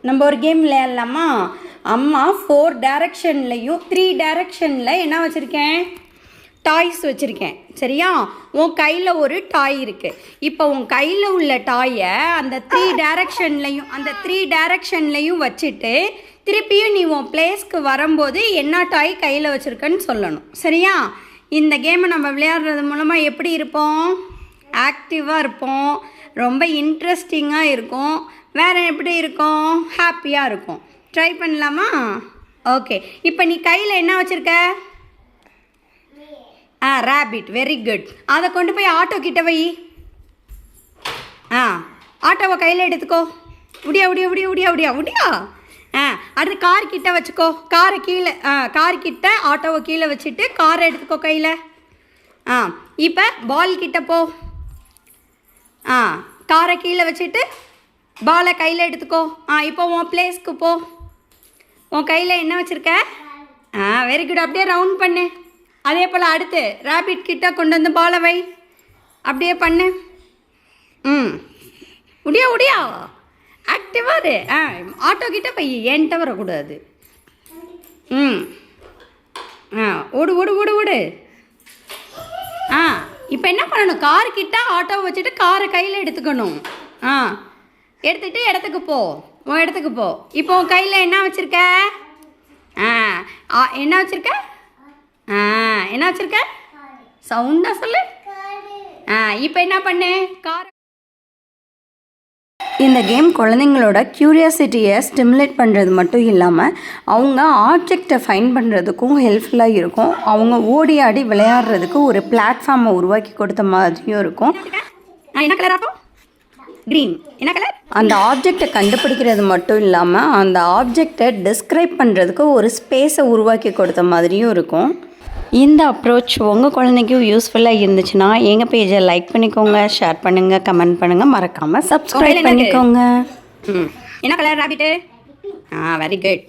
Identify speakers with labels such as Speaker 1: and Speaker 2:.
Speaker 1: நம்ம ஒரு கேம் விளையாடலாமா? அம்மா 4 டைரக்ஷன்லையும் 3 டைரக்ஷனில் என்ன வச்சுருக்கேன்? டாய்ஸ் வச்சுருக்கேன். சரியா? உன் கையில் ஒரு டாய் இருக்குது. இப்போ உன் கையில் உள்ள டாயை அந்த 3 டைரக்ஷன்லையும் வச்சுட்டு திருப்பியும் நீ உன் பிளேஸ்க்கு வரும்போது என்ன டாய் கையில் வச்சுருக்கன்னு சொல்லணும். சரியா? இந்த கேமை நம்ம விளையாடுறது மூலமாக எப்படி இருப்போம்? ஆக்டிவாக இருப்போம், ரொம்ப இன்ட்ரெஸ்டிங்காக இருக்கும், வேறு எப்படி இருக்கும்? ஹாப்பியாக இருக்கும். ட்ரை பண்ணலாமா? ஓகே. இப்போ நீ கையில் என்ன வச்சுருக்க? ரேபிட். Very good. அதை கொண்டு போய் ஆட்டோ கிட்ட வை. ஆட்டோவை கையில் எடுத்துக்கோ. உடியா உடியா உடியா உடியா உடியா உடியா. அடுத்து கார் கிட்ட வச்சுக்கோ. காரை கீழே கார் கிட்ட ஆட்டோவை கீழே வச்சுட்டு காரை எடுத்துக்கோ கையில். இப்போ பால் கிட்ட போ. காரை கீழே வச்சுட்டு பாலை கையில் எடுத்துக்கோ. இப்போ உன் பிளேஸ்க்கு போ. உன் கையில் என்ன வச்சுருக்க? Very good. அப்படியே ரவுண்ட் பண்ணு. அதே போல் அடுத்து ரேபிட் கிட்ட கொண்டு வந்து பாலை வை. அப்படியே பண்ணு. உடியா உடியா. ஆக்டிவாக இரு. ஆட்டோ கிட்ட போய் என்கிட்ட வரக்கூடாது. ஓடு ஓடு ஓடு ஓடு. இப்போ என்ன பண்ணணும்? கார்கிட்ட ஆட்டோவை வச்சுட்டு காரை கையில் எடுத்துக்கணும். எடுத்துகிட்டு இடத்துக்கு போ. உன் இடத்துக்கு போ. இப்போ உன் கையில் என்ன வச்சுருக்க? என்ன வச்சுருக்க? என்ன வச்சுருக்க? சவுண்டாக சொல்லு. இப்போ என்ன பண்ணு? கார். இந்த கேம் குழந்தைங்களோட க்யூரியாசிட்டியை ஸ்டிமுலேட் பண்ணுறது மட்டும் இல்லாமல் அவங்க ஆப்ஜெக்டை ஃபைண்ட் பண்ணுறதுக்கும் ஹெல்ப்ஃபுல்லாக இருக்கும். அவங்க ஓடி ஆடி விளையாடுறதுக்கு ஒரு பிளாட்ஃபார்மை உருவாக்கி கொடுத்த மாதிரியும் இருக்கும். என்ன கலர் ஆகும்? க்ரீன். என்ன கலர்? அந்த ஆப்ஜெக்டை கண்டுபிடிக்கிறது மட்டும் இல்லாமல் அந்த ஆப்ஜெக்டை டிஸ்கிரைப் பண்ணுறதுக்கு ஒரு ஸ்பேஸை உருவாக்கி கொடுத்த மாதிரியும் இருக்கும். இந்த அப்ரோச் உங்கள் குழந்தைக்கும் யூஸ்ஃபுல்லாக இருந்துச்சுன்னா எங்கள் பேஜை லைக் பண்ணிக்கோங்க, ஷேர் பண்ணுங்கள், கமெண்ட் பண்ணுங்கள், மறக்காமல் சப்ஸ்கிரைப் பண்ணிக்கோங்க. என்ன கலர் ரேபிட்டு? Very good.